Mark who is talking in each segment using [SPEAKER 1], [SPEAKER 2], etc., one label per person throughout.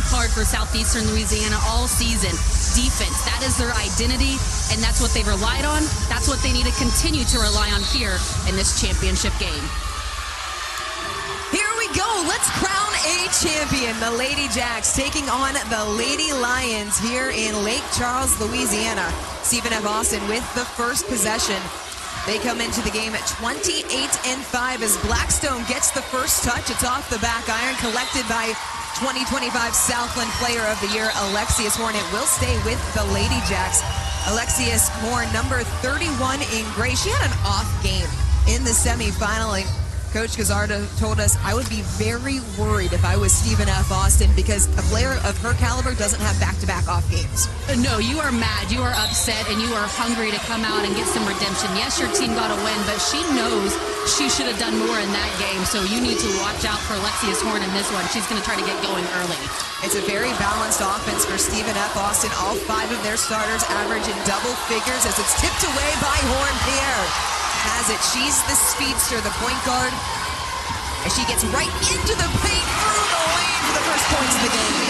[SPEAKER 1] calling card for Southeastern Louisiana all season. Defense, that is their identity, and that's what they've relied on. That's what they need to continue to rely on here in this championship game.
[SPEAKER 2] Here we go. Let's crown a champion. The Ladyjacks taking on the Lady Lions here in Lake Charles, Louisiana. Stephen F. Austin with the first possession. They come into the game at 28-5 as Blackstone gets the first touch. It's off the back iron, collected by 2025 Southland Player of the Year, Alexius Horn. It will stay with the Ladyjacks. Alexius Horn, number 31 in gray. She had an off game in the semifinal. Coach Gazzardo told us, I would be very worried if I was Stephen F. Austin, because a player of her caliber doesn't have back-to-back off games.
[SPEAKER 1] No, you are mad, you are upset, and you are hungry to come out and get some redemption. Yes, your team got a win, but she knows she should have done more in that game, so you need to watch out for Alexius Horn in this one. She's going to try to get going early.
[SPEAKER 2] It's a very balanced offense for Stephen F. Austin. All 5 of their starters average in double figures as it's tipped away by Horn. Pierre has it. She's the speedster, the point guard. As she gets right into the paint, through the lane for the first points of the game.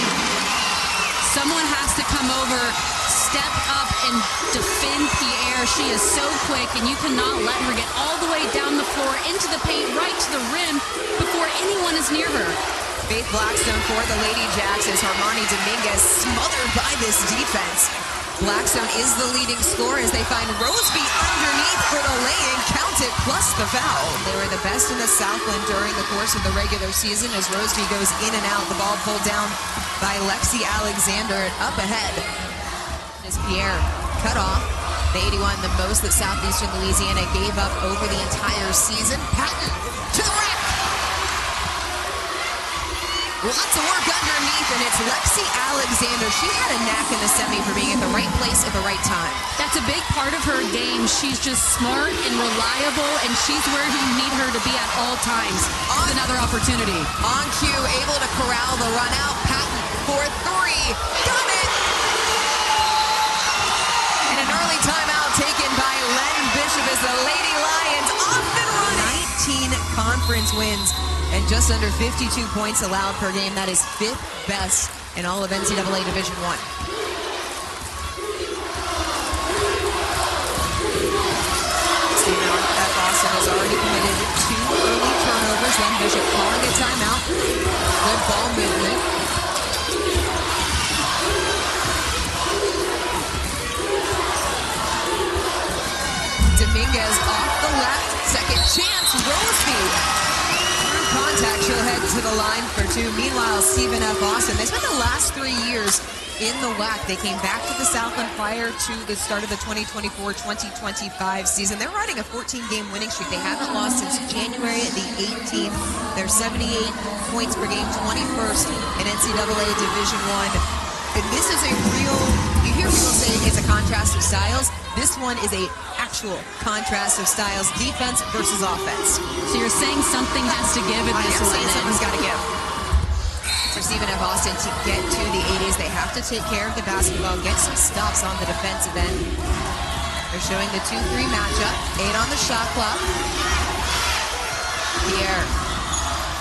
[SPEAKER 1] Someone has to come over, step up, and defend Pierre. She is so quick, and you cannot let her get all the way down the floor, into the paint, right to the rim, before anyone is near her.
[SPEAKER 2] Faith Blackstone for the Ladyjacks as Harmanie Dominguez smothered by this defense. Blackstone is the leading scorer as they find Roseby underneath for the lay-in, count it, plus the foul. They were the best in the Southland during the course of the regular season as Roseby goes in and out. The ball pulled down by Lexi Alexander, and up ahead is Pierre. Cut off. The 81, the most that Southeastern Louisiana gave up over the entire season. Patton to the rack. Lots of work underneath, and it's Lexi Alexander. She had a knack in the semi for being at the right place at the right time.
[SPEAKER 1] That's a big part of her game. She's just smart and reliable, and she's where you need her to be at all times. Another opportunity.
[SPEAKER 2] On cue, able to corral the run out. Patton for 3. Got it! And an early timeout taken by Len Bishop as the Lady Lions off and running. 19 conference wins and just under 52 points allowed per game. That is 5th best in all of NCAA Division I. Stephen F. Austin has already committed 2 early turnovers. Len Bishop calling a timeout. Good ball movement. Dominguez off the left. Second chance. Roseby. Contact, she'll head to the line for 2. Meanwhile, Stephen F. Austin, they spent the last 3 years in the WAC. They came back to the Southland prior to the start of the 2024-2025 season. They're riding a 14-game winning streak. They haven't lost since January the 18th. They're 78 points per game, 21st in NCAA Division I. And this is a real, you hear people say it's a contrast of styles. This one is a actual contrast of styles, defense versus offense.
[SPEAKER 1] So you're saying something has to give in this one?
[SPEAKER 2] I am saying something's got to give. For Stephen F. Austin to get to the 80s, they have to take care of the basketball, get some stops on the defensive end. They're showing the 2-3 matchup, 8 on the shot clock. Pierre,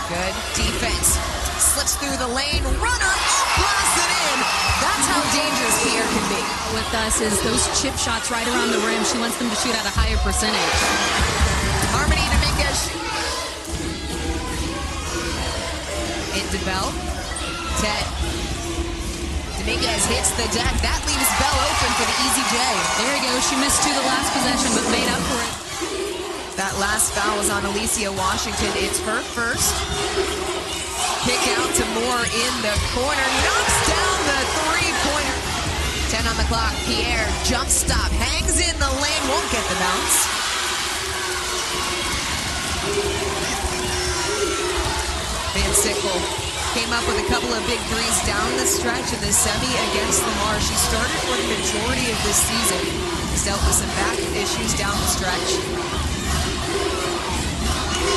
[SPEAKER 2] good defense. Slips through the lane, runner, blasts it in. That's how dangerous Pierre can be.
[SPEAKER 1] With us is those chip shots right around the rim. She wants them to shoot at a higher percentage.
[SPEAKER 2] Harmanie Dominguez. Into Bell. Ted. Dominguez hits the deck. That leaves Bell open for the easy J.
[SPEAKER 1] There you go. She missed 2 the last possession, but made up for it.
[SPEAKER 2] That last foul was on Alicia Washington. It's her first. Kick out to Moore in the corner. Knocks down the 3-pointer. 10 on the clock. Pierre, jump stop. Hangs in the lane. Won't get the bounce. VanSickle came up with a couple of big threes down the stretch in the semi against Lamar. She started for the majority of this season. She's dealt with some back issues down the stretch.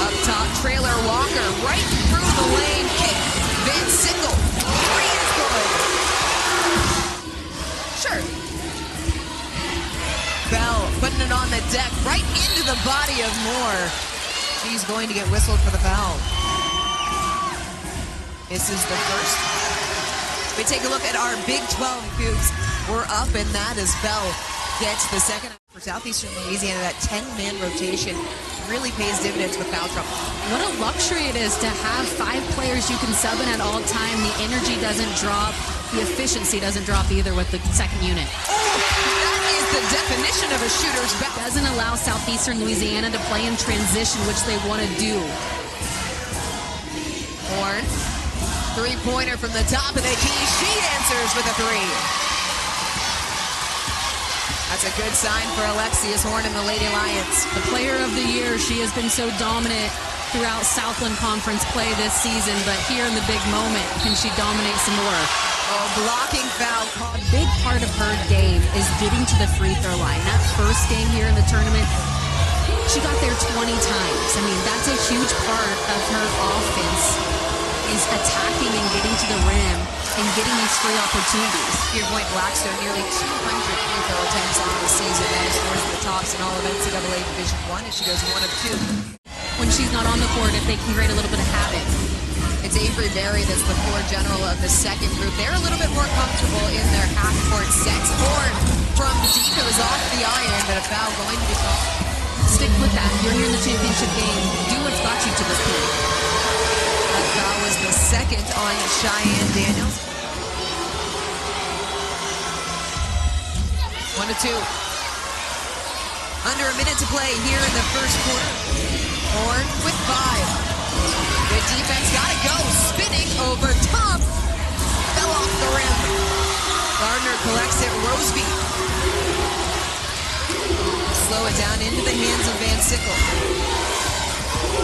[SPEAKER 2] Up top, Trailer Walker right through the lane. Kick. VanSickle. 3 is good. Sure. Bell putting it on the deck right into the body of Moore. She's going to get whistled for the foul. This is the first. We take a look at our Big 12 hoops. We're up, and that is Bell gets the second. For Southeastern Louisiana, that 10-man rotation really pays dividends with foul trouble.
[SPEAKER 1] What a luxury it is to have 5 players you can sub in at all time. The energy doesn't drop. The efficiency doesn't drop either with the second unit.
[SPEAKER 2] Oh, that is the definition of a shooter's back.
[SPEAKER 1] Doesn't allow Southeastern Louisiana to play in transition, which they want to do.
[SPEAKER 2] Horn, three-pointer from the top of the key. She answers with a 3. That's a good sign for Alexius Horn and the Lady Lions.
[SPEAKER 1] The player of the year, she has been so dominant throughout Southland Conference play this season, but here in the big moment, can she dominate some more?
[SPEAKER 2] Oh, blocking foul.
[SPEAKER 1] A big part of her game is getting to the free throw line. That first game here in the tournament, she got there 20 times. I mean, that's a huge part of her offense, is attacking and getting to the rim and getting these free opportunities.
[SPEAKER 2] To your point, Blackstone, nearly 200 free throw attempts on the season. That is towards the tops in all of NCAA Division I, and she goes 1 of 2.
[SPEAKER 1] When she's not on the court, if they can create a little bit of habit.
[SPEAKER 2] It's Avery that's the floor general of the second group. They're a little bit more comfortable in their half-court sets. Horn from deep, it was off the iron, but a foul going to be called.
[SPEAKER 1] Stick with that. You're here in the championship game. Do what's got you to this point.
[SPEAKER 2] That foul was the second on Cheyenne Daniels. 1 of 2. Under a minute to play here in the first quarter. Horn with 5. Good defense, gotta go. Spinning over top. Fell off the rim. Gardner collects it. Roseby. Slow it down into the hands of VanSickle.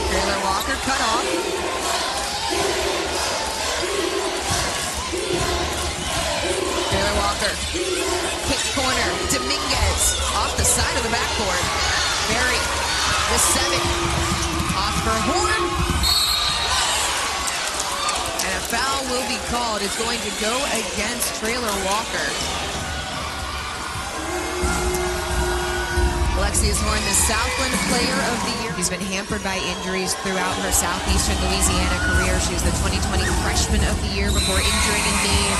[SPEAKER 2] Taylor Walker cut off. Taylor Walker. Kick corner. Dominguez. Off the side of the backboard. Barry with 7. Off for Horn. And a foul will be called. It's going to go against Taylor Walker. Alexius Horn, the Southland Player of the Year. She's been hampered by injuries throughout her Southeastern Louisiana career. She was the 2020 Freshman of the Year before injuring a knee.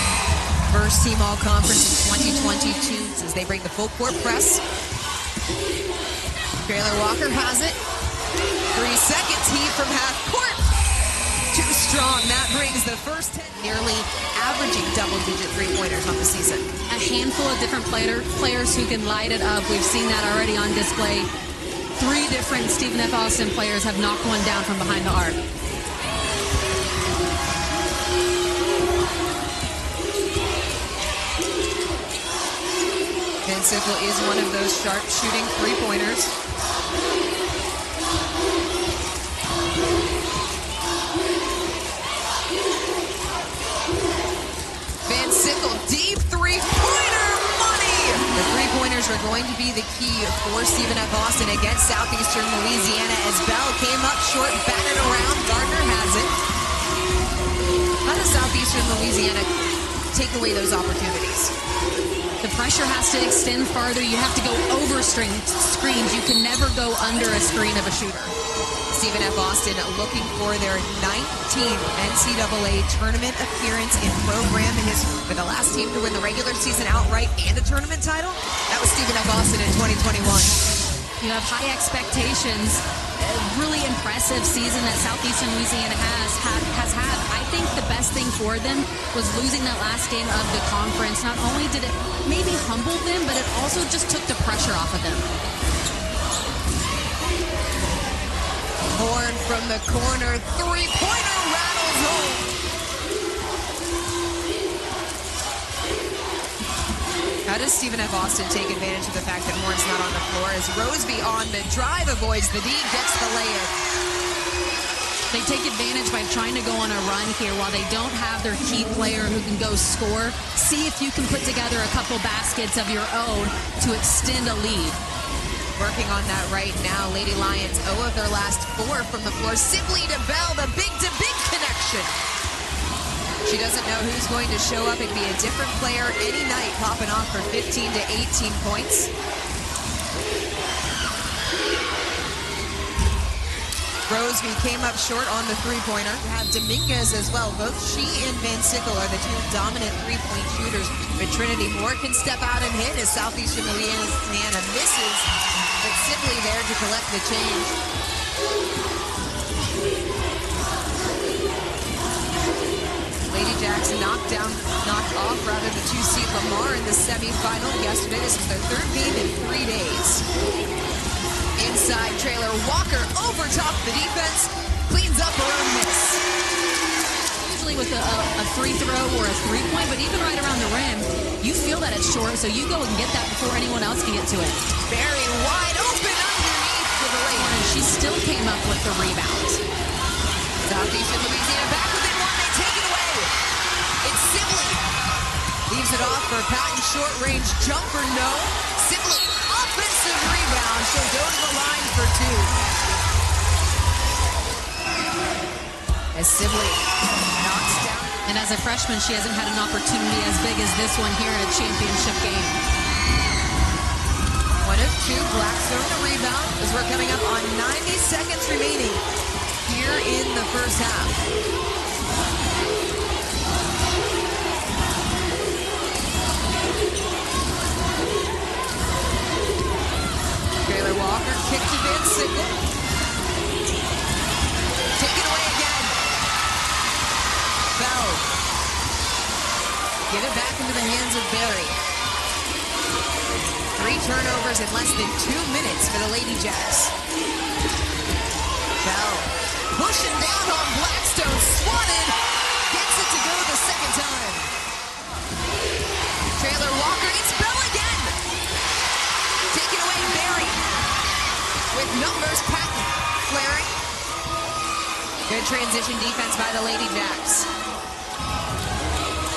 [SPEAKER 2] First team All-Conference in 2022 as they bring the full court press. Taylor Walker has it. 3 seconds, heat from half court. Too strong. That brings the first 10, nearly averaging double-digit three-pointers on the season.
[SPEAKER 1] A handful of different players who can light it up. We've seen that already on display. 3 different Stephen F. Austin players have knocked one down from behind the arc.
[SPEAKER 2] VanSickle is one of those sharp-shooting three-pointers. VanSickle, deep three-pointer money! The three-pointers are going to be the key for Stephen F. Austin against Southeastern Louisiana as Bell came up short, batted around. Gardner has it. How does Southeastern Louisiana take away those opportunities?
[SPEAKER 1] The pressure has to extend farther. You have to go over screens. You can never go under a screen of a shooter.
[SPEAKER 2] Stephen F. Austin looking for their 19th NCAA Tournament appearance in program history. For the last team to win the regular season outright and a tournament title, that was Stephen F. Austin in 2021.
[SPEAKER 1] You have high expectations. A really impressive season that Southeastern Louisiana has had. I think the best thing for them was losing that last game of the conference. Not only did it maybe humble them, but it also just took the pressure off of them.
[SPEAKER 2] Horn from the corner, three-pointer rattles home. How does Stephen F. Austin take advantage of the fact that Horn's not on the floor as Roseby on the drive avoids the D, gets the layup.
[SPEAKER 1] They take advantage by trying to go on a run here while they don't have their key player who can go score. See if you can put together a couple baskets of your own to extend a lead.
[SPEAKER 2] Working on that right now. Lady Lions 0 of their last 4 from the floor. Simply to Bell, the big-to-big connection. She doesn't know who's going to show up. It'd be a different player any night popping off for 15 to 18 points. Roseby came up short on the three-pointer. You have Dominguez as well. Both she and VanSickle are the two dominant three-point shooters. But Trinity Moore can step out and hit as Southeastern Louisiana misses. But Sibley there to collect the change. Ladyjacks knocked off the 2-seed Lamar in the semifinal yesterday. This is their third game in 3 days. Inside, Trailer Walker over top the defense, cleans up her own miss.
[SPEAKER 1] Usually with a free throw or a three-point, but even right around the rim, you feel that it's short, so you go and get that before anyone else can get to it.
[SPEAKER 2] Very wide open underneath for the lane.
[SPEAKER 1] And she still came up with the rebound.
[SPEAKER 2] Southeastern Louisiana back within one, they take it away. It's Sibley. Leaves it off for Patton, short-range jumper, no. Sibley, offensive rebound. She'll go to the line for two. As Sibley knocks down.
[SPEAKER 1] And as a freshman, she hasn't had an opportunity as big as this one here in a championship game.
[SPEAKER 2] One of two, Blackstone the rebound as we're coming up on 90 seconds remaining here in the first half. Taylor Walker kick to VanSickle. Take it away again. Bell. Get it back into the hands of Barry. 3 turnovers in less than 2 minutes for the Ladyjacks. Bell pushing down on Blackstone, swatted, gets it to go the second time. Taylor Walker, it's Bell again. Taking away Barry. With numbers, Patton flaring. Good transition defense by the Ladyjacks.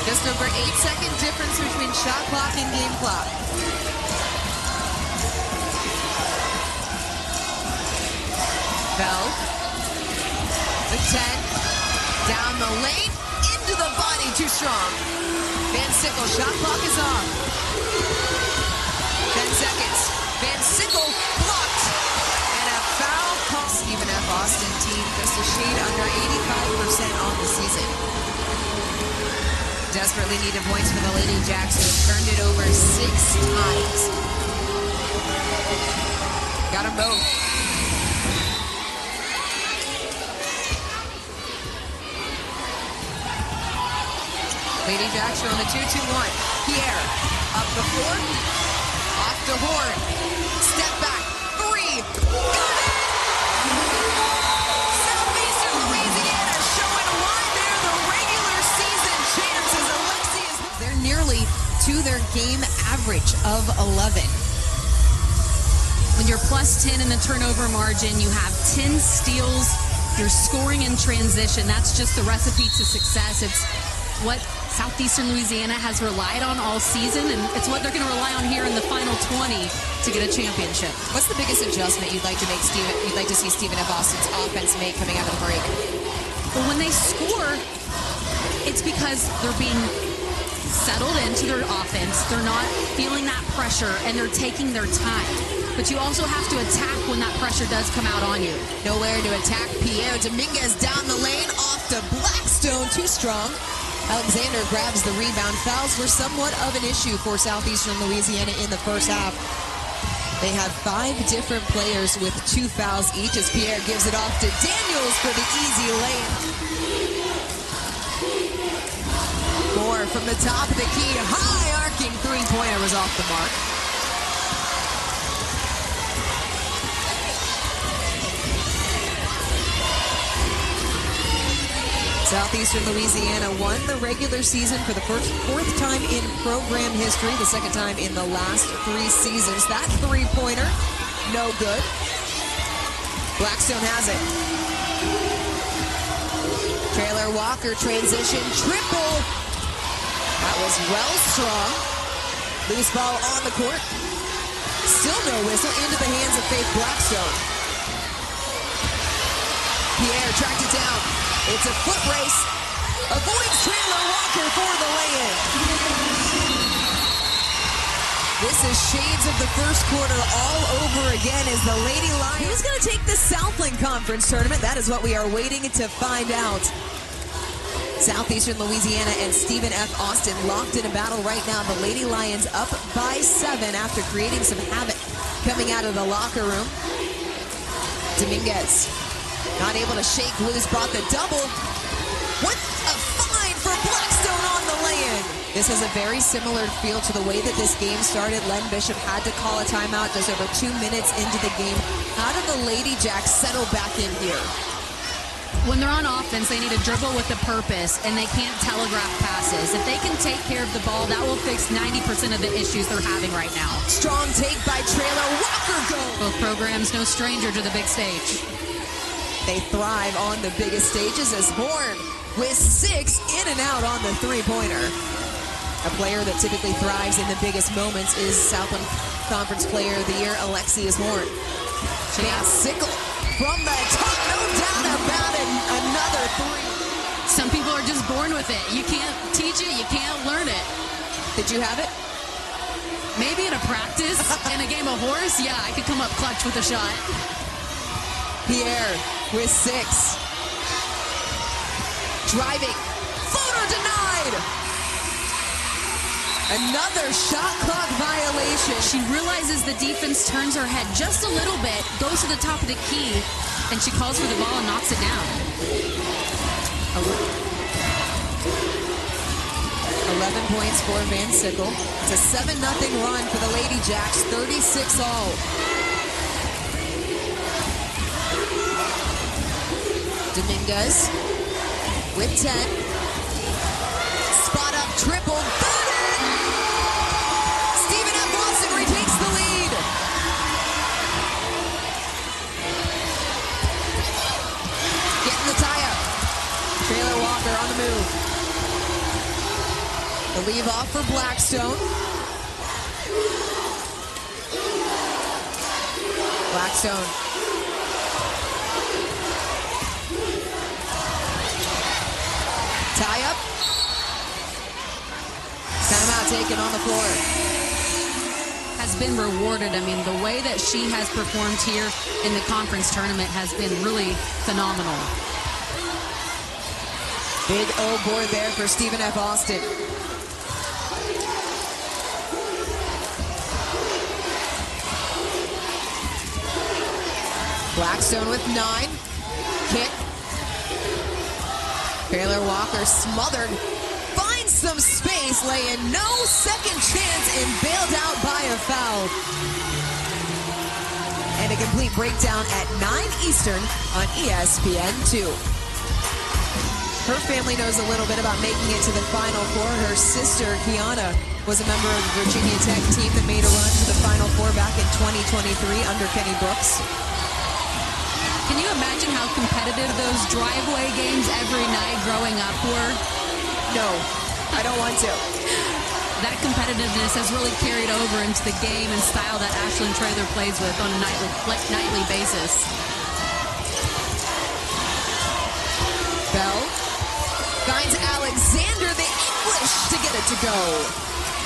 [SPEAKER 2] Just over 8-second difference between shot clock and game clock. Bell, the 10, down the lane, into the body, too strong. VanSickle, shot clock is off. 10 seconds. VanSickle blocked, and a foul call. Stephen F. Austin team just a shade under 85% on the season. Desperately needed points for the Ladyjacks, who have turned it over 6 times. Got them both. Ladyjacks are on the 2-2-1. Pierre up the floor, off to Horn. Step back, 3. Got it! Southeastern Louisiana showing why they're the regular season champs as Alexia's. They're nearly to their game average of 11.
[SPEAKER 1] When you're plus 10 in the turnover margin, you have 10 steals, you're scoring in transition. That's just the recipe to success. It's what Southeastern Louisiana has relied on all season, and it's what they're going to rely on here in the final 20 to get a championship.
[SPEAKER 2] What's the biggest adjustment you'd like to make, you'd like to see Stephen F. Austin's offense make coming out of the break?
[SPEAKER 1] Well, when they score, it's because they're being settled into their offense. They're not feeling that pressure, and they're taking their time. But you also have to attack when that pressure does come out on you.
[SPEAKER 2] Nowhere to attack Pierre. Dominguez down the lane, off to Blackstone, too strong. Alexander grabs the rebound. Fouls were somewhat of an issue for Southeastern Louisiana in the first half. They have 5 different players with 2 fouls each as Pierre gives it off to Daniels for the easy layup. Moore from the top of the key, high arcing three-pointer was off the mark. Southeastern Louisiana won the regular season for the 4th time in program history, the 2nd time in the last 3 seasons. That three-pointer, no good. Blackstone has it. Trailer Walker transition, triple. That was well strong. Loose ball on the court. Still no whistle, into the hands of Faith Blackstone. Pierre tracked it down. It's a foot race. Avoids Trailer Walker for the lay-in. This is shades of the first quarter all over again as the Lady Lions. Who's going to take the Southland Conference Tournament? That is what we are waiting to find out. Southeastern Louisiana and Stephen F. Austin locked in a battle right now. The Lady Lions up by 7 after creating some havoc coming out of the locker room. Dominguez not able to shake loose, brought the double. What a find for Blackstone on the lay-in. This has a very similar feel to the way that this game started. Len Bishop had to call a timeout just over 2 minutes into the game. How did the Ladyjacks settle back in here?
[SPEAKER 1] When they're on offense, they need to dribble with a purpose, and they can't telegraph passes. If they can take care of the ball, that will fix 90% of the issues they're having right now.
[SPEAKER 2] Strong take by Trailer Walker goal.
[SPEAKER 1] Both programs no stranger to the big stage.
[SPEAKER 2] They thrive on the biggest stages as Horn with 6 in and out on the three-pointer. A player that typically thrives in the biggest moments is Southland Conference Player of the Year, Alexius Horn. VanSickle from the top, no doubt about it, another 3.
[SPEAKER 1] Some people are just born with it. You can't teach it, you can't learn it.
[SPEAKER 2] Did you have it?
[SPEAKER 1] Maybe in a practice, in a game of horse, yeah, I could come up clutch with a shot.
[SPEAKER 2] Pierre with 6. Driving, floater denied. Another shot clock violation.
[SPEAKER 1] She realizes the defense turns her head just a little bit, goes to the top of the key, and she calls for the ball and knocks it down.
[SPEAKER 2] 11 points for VanSickle. It's a 7-0 run for the Ladyjacks, 36 all. Dominguez with 10. Spot up triple. Got it! Stephen F. Austin retakes the lead. Getting the tie-up. Trailer Walker on the move. The leave off for Blackstone. Blackstone. Tie up. Timeout taken on the floor.
[SPEAKER 1] Has been rewarded. I mean, the way that she has performed here in the conference tournament has been really phenomenal.
[SPEAKER 2] Big O board there for Stephen F. Austin. Blackstone with 9. Kick. Trailer Walker smothered. Finds some space, laying no second chance and bailed out by a foul. And a complete breakdown at 9 Eastern on ESPN2. Her family knows a little bit about making it to the Final Four. Her sister, Kiana, was a member of the Virginia Tech team that made a run to the Final Four back in 2023 under Kenny Brooks.
[SPEAKER 1] Can you imagine how competitive those driveway games every night growing up were?
[SPEAKER 2] No, I don't want to.
[SPEAKER 1] That competitiveness has really carried over into the game and style that Ashlyn Traylor plays with on a nightly basis.
[SPEAKER 2] Bell finds Alexander the English to get it to go.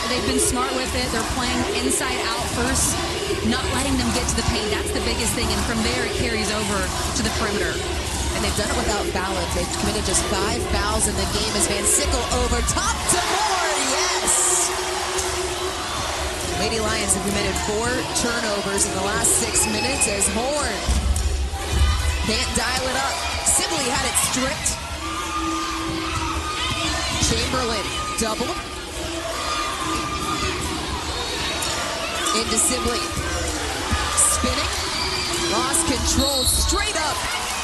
[SPEAKER 1] They've been smart with it. They're playing inside out first, not letting them get to the paint. That's the biggest thing. And from there, it carries over to the perimeter.
[SPEAKER 2] And they've done it without fouling. They've committed just 5 fouls in the game as VanSickle over top to Moore. Yes! Lady Lions have committed 4 turnovers in the last 6 minutes as Horn can't dial it up. Sibley had it stripped. Chamberlain double. Into Sibley. Spinning. Lost control straight up.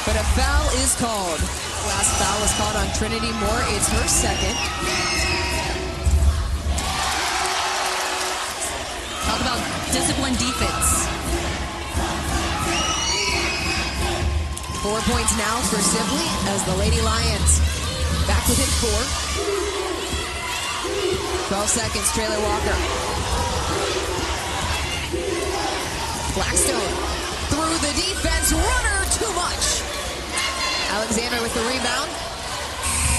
[SPEAKER 2] But a foul is called. Last foul was called on Trinity Moore. It's her second.
[SPEAKER 1] Talk about disciplined defense.
[SPEAKER 2] 4 points now for Sibley as the Lady Lions back within 4. 12 seconds, Trailer Walker. Blackstone through the defense, runner too much. Alexander with the rebound.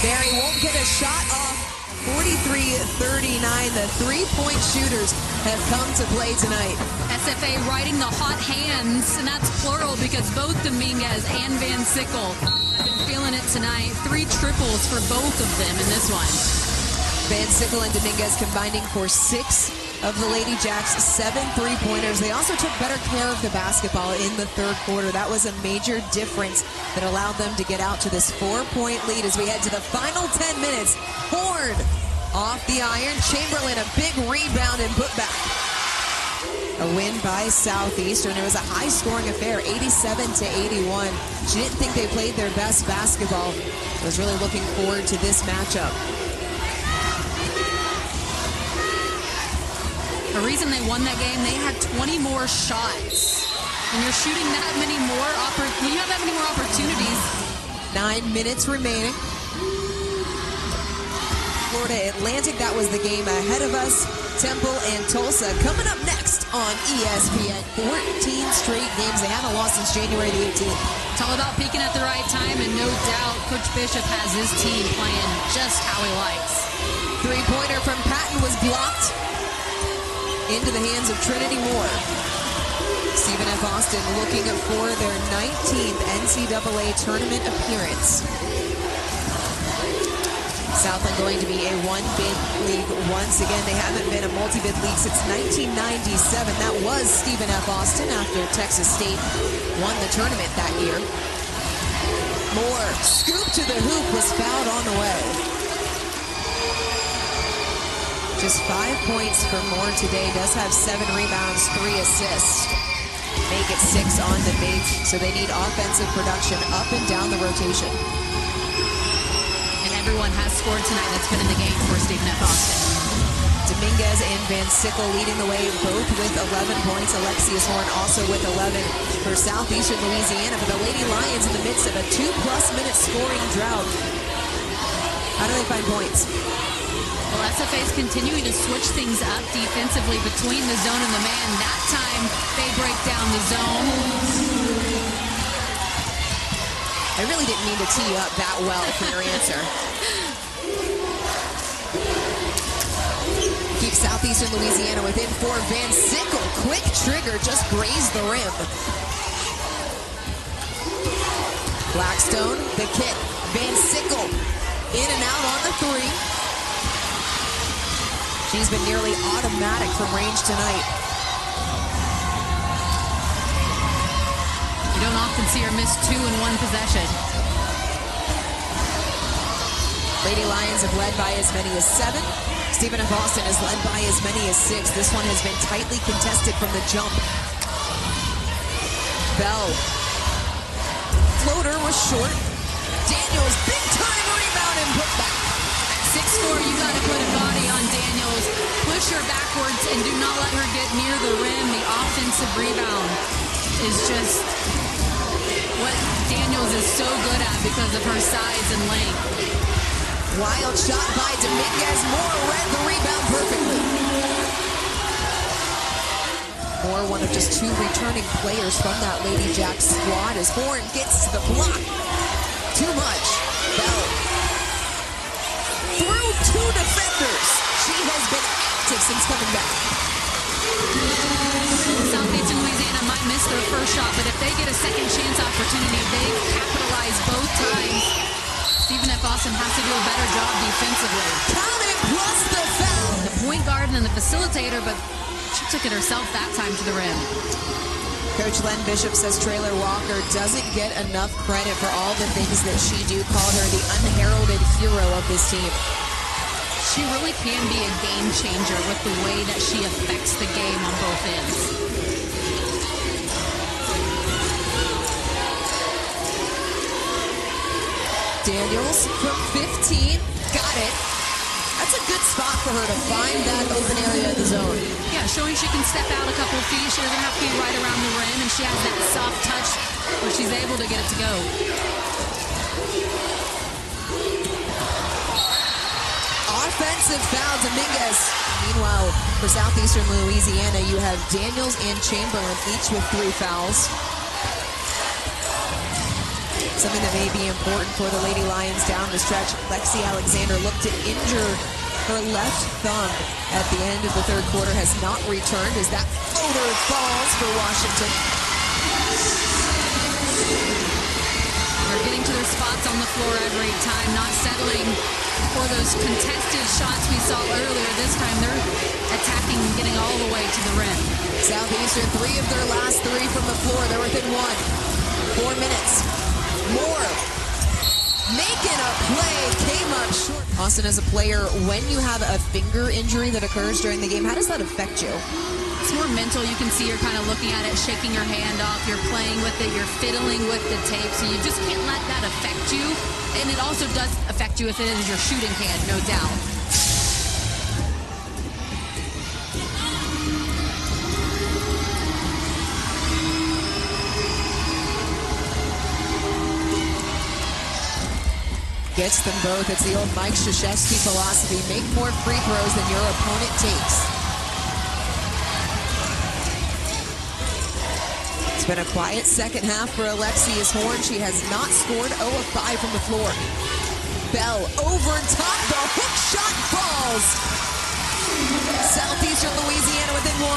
[SPEAKER 2] Barry won't get a shot off. 43-39. The three-point shooters have come to play tonight.
[SPEAKER 1] SFA riding the hot hands, and that's plural because both Dominguez and VanSickle have been feeling it tonight. 3 triples for both of them in this one.
[SPEAKER 2] VanSickle and Dominguez combining for 6 of the Ladyjacks' 7 3-pointers. They also took better care of the basketball in the third quarter. That was a major difference that allowed them to get out to this 4-point lead as we head to the final 10 minutes. Horn off the iron. Chamberlain, a big rebound and put back. A win by Southeastern. It was a high-scoring affair, 87-81. She didn't think they played their best basketball. Was really looking forward to this matchup.
[SPEAKER 1] The reason they won that game, they had 20 more shots. When you're shooting that many more, when you have that many more opportunities.
[SPEAKER 2] 9 minutes remaining. Florida Atlantic, that was the game ahead of us. Temple and Tulsa coming up next on ESPN. 14 straight games. They haven't lost since January the 18th.
[SPEAKER 1] It's all about peaking at the right time, and no doubt Coach Bishop has his team playing just how he likes.
[SPEAKER 2] Three-pointer from Patton was blocked into the hands of Trinity Moore. Stephen F. Austin looking for their 19th NCAA Tournament appearance. Southland going to be a one-bid league once again. They haven't been a multi-bid league since 1997. That was Stephen F. Austin after Texas State won the tournament that year. Moore, scoop to the hoop, was fouled on the way. Just 5 points for Moore today. Does have 7 rebounds, 3 assists. Make it 6 on the make, so they need offensive production up and down the rotation.
[SPEAKER 1] And everyone has scored tonight that's been in the game for Stephen F. Austin.
[SPEAKER 2] Dominguez and VanSickle leading the way, both with 11 points. Alexius Horn also with 11 for Southeastern Louisiana. But the Lady Lions in the midst of a 2+ minute scoring drought. How do they find points?
[SPEAKER 1] Well, SFA is continuing to switch things up defensively between the zone and the man. That time, they break down the zone.
[SPEAKER 2] I really didn't mean to tee you up that well for your answer. Keep Southeastern Louisiana within 4. VanSickle, quick trigger, just grazed the rim. Blackstone, the kick. VanSickle, in and out on the 3. She's been nearly automatic from range tonight.
[SPEAKER 1] You don't often see her miss 2 in one possession.
[SPEAKER 2] Lady Lions have led by as many as 7. Stephen F. Austin has led by as many as 6. This one has been tightly contested from the jump. Bell. Floater was short. Daniels, big time rebound and put back.
[SPEAKER 1] 6'4", you got to put a body on Daniels. Push her backwards and do not let her get near the rim. The offensive rebound is just what Daniels is so good at because of her size and length.
[SPEAKER 2] Wild shot by Dominguez. Moore read the rebound perfectly. Moore, one of just 2 returning players from that Ladyjacks squad, as Horn gets to the block. Too much. Bell. Through 2 defenders. She has been active since coming back.
[SPEAKER 1] Southeastern Louisiana might miss their first shot, but if they get a second chance opportunity, they capitalize both times. Stephen F. Austin has to do a better job defensively.
[SPEAKER 2] Count it plus the foul.
[SPEAKER 1] The point guard and the facilitator, but she took it herself that time to the rim.
[SPEAKER 2] Coach Len Bishop says Traylor Walker doesn't get enough credit for all the things that she do. Called her the unheralded hero of this team.
[SPEAKER 1] She really can be a game changer with the way that she affects the game on both ends.
[SPEAKER 2] Daniels from 15, got it. That's a good spot for her to find that open area of the zone.
[SPEAKER 1] Yeah, showing she can step out a couple of feet. She doesn't have to be right around the rim, and she has that soft touch where she's able to get it to go.
[SPEAKER 2] Offensive foul, Dominguez. Meanwhile, for Southeastern Louisiana, you have Daniels and Chamberlain, each with 3 fouls. Something that may be important for the Lady Lions down the stretch. Lexi Alexander looked to injure Her left thumb at the end of the third quarter has not returned as that floater falls for Washington.
[SPEAKER 1] They're getting to their spots on the floor every time, not settling for those contested shots we saw earlier. This time they're attacking and getting all the way to the rim.
[SPEAKER 2] Southeastern, 3 of their last 3 from the floor. They're within 1. 4 minutes. More. Making a play, came up short. Austin, as a player, when you have a finger injury that occurs during the game, how does that affect you?
[SPEAKER 1] It's more mental. You can see you're kind of looking at it, shaking your hand off. You're playing with it. You're fiddling with the tape. So you just can't let that affect you. And it also does affect you if it is your shooting hand, no doubt.
[SPEAKER 2] Gets them both. It's the old Mike Krzyzewski philosophy. Make more free throws than your opponent takes. It's been a quiet second half for Alexius Horn. She has not scored. 0 of 5 from the floor. Bell over top. The hook shot falls. Southeastern Louisiana within 1.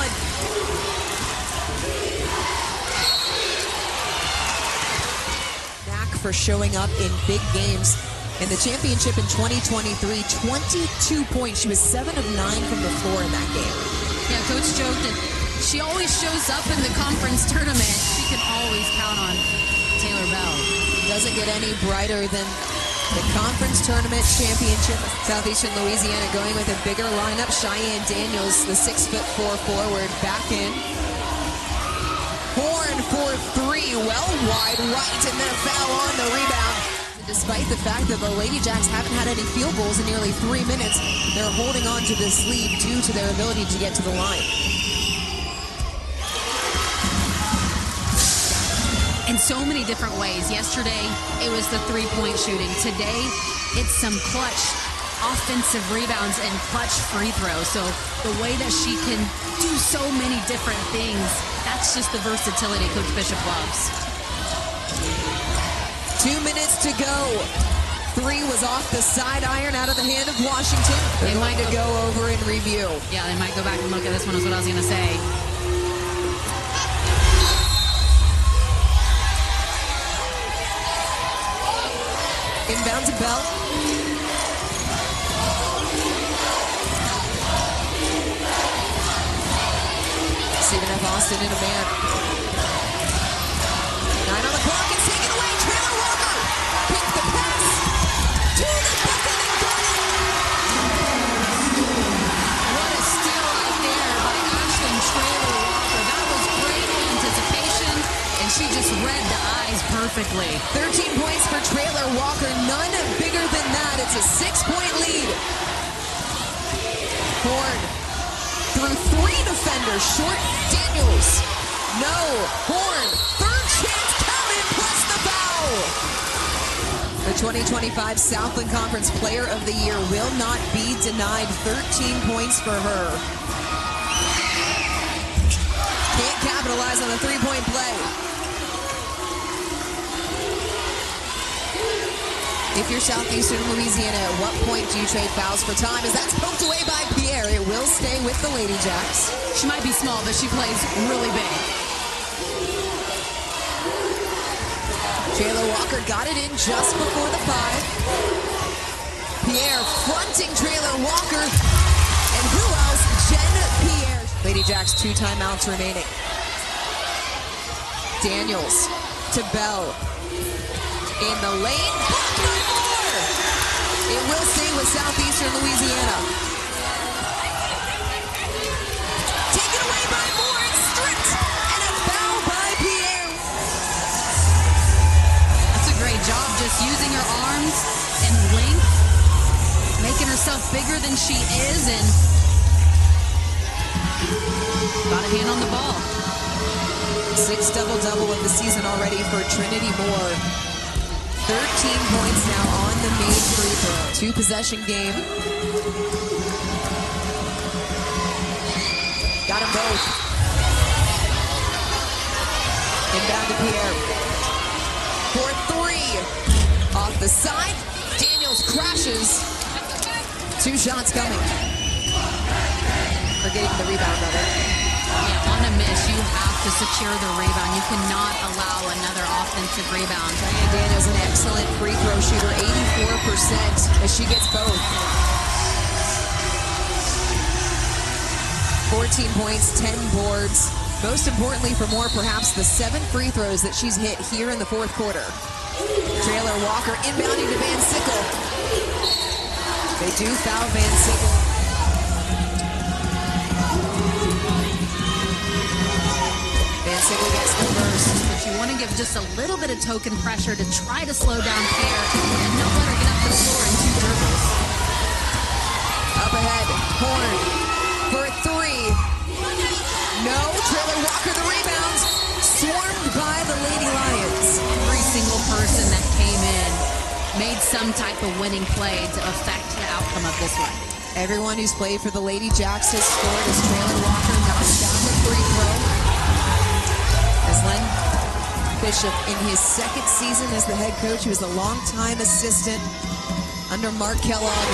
[SPEAKER 2] Knack for showing up in big games. In the championship in 2023, 22 points. She was 7 of 9 from the floor in that game.
[SPEAKER 1] Yeah, Coach joked that she always shows up in the conference tournament. She can always count on Taylor Bell.
[SPEAKER 2] Doesn't get any brighter than the conference tournament championship. Southeastern Louisiana going with a bigger lineup. Cheyenne Daniels, the 6'4" forward, back in. Horn for 3, well wide right, and then a foul on the rebound. Despite the fact that the Ladyjacks haven't had any field goals in nearly 3 minutes, they're holding on to this lead due to their ability to get to the line.
[SPEAKER 1] In so many different ways. Yesterday, it was the three-point shooting. Today, it's some clutch offensive rebounds and clutch free throws. So the way that she can do so many different things, that's just the versatility Coach Bishop loves.
[SPEAKER 2] 2 minutes to go. 3 was off the side iron out of the hand of Washington. They're going to go over and review.
[SPEAKER 1] Yeah, they might go back and look at this one is what I was going to say.
[SPEAKER 2] Inbound to Bell. Stephen F. Austin in a man. 9 on the clock. It's taken away. Trailer Walker. Pick the pass. To the bucket and got it.
[SPEAKER 1] What a steal right there by Ashlyn Trailer Walker. That was great anticipation, and she just read the eyes perfectly.
[SPEAKER 2] 13 points for Trailer Walker. None bigger than that. It's a 6-point lead. Horn through 3 defenders. Short Daniels. No. Horn. Third chance coming plus the foul. The 2025 Southland Conference Player of the Year will not be denied. 13 points for her. Can't capitalize on the 3-point play. If you're Southeastern Louisiana, at what point do you trade fouls for time? As that's poked away by Pierre, it will stay with the Ladyjacks.
[SPEAKER 1] She might be small, but she plays really big.
[SPEAKER 2] Taylor Walker got it in just before the 5. Pierre fronting Taylor Walker. And who else? Jen Pierre. Ladyjacks 2 timeouts remaining. Daniels to Bell. In the lane. It will stay with Southeastern Louisiana. Taken away by Moore. It's stripped. And a foul by Pierre.
[SPEAKER 1] That's a great job, just using her arms and length, making herself bigger than she is, and got a hand on the ball.
[SPEAKER 2] 6 double-double of the season already for Trinity Moore. 13 points now on the made free throw. 2-possession game. Got them both. Inbound to Pierre. For 3. Off the side. Daniels crashes. 2 shots coming. Or getting the rebound of it.
[SPEAKER 1] Yeah, on a miss, you have to secure the rebound. You cannot allow another offensive rebound.
[SPEAKER 2] Diane Daniels, an excellent free throw shooter, 84% as she gets both. 14 points, 10 boards. Most importantly for Moore, perhaps the 7 free throws that she's hit here in the 4th quarter. Traylor Walker inbounding to VanSickle. They do foul VanSickle. VanSickle gets the first.
[SPEAKER 1] But you want to give just a little bit of token pressure to try to slow down Pierre and not let her get up the floor in 2 dribbles.
[SPEAKER 2] Up ahead, Horn for 3. No, Traylor Walker the rebound. Swarmed by the Lady Lions.
[SPEAKER 1] Every single person that came in made some type of winning play to affect the outcome of this one.
[SPEAKER 2] Everyone who's played for the Ladyjacks has scored as Traylor Walker knocks down the free throw. As Len Bishop, in his 2nd season as the head coach, he was a longtime assistant under Mark Kellogg.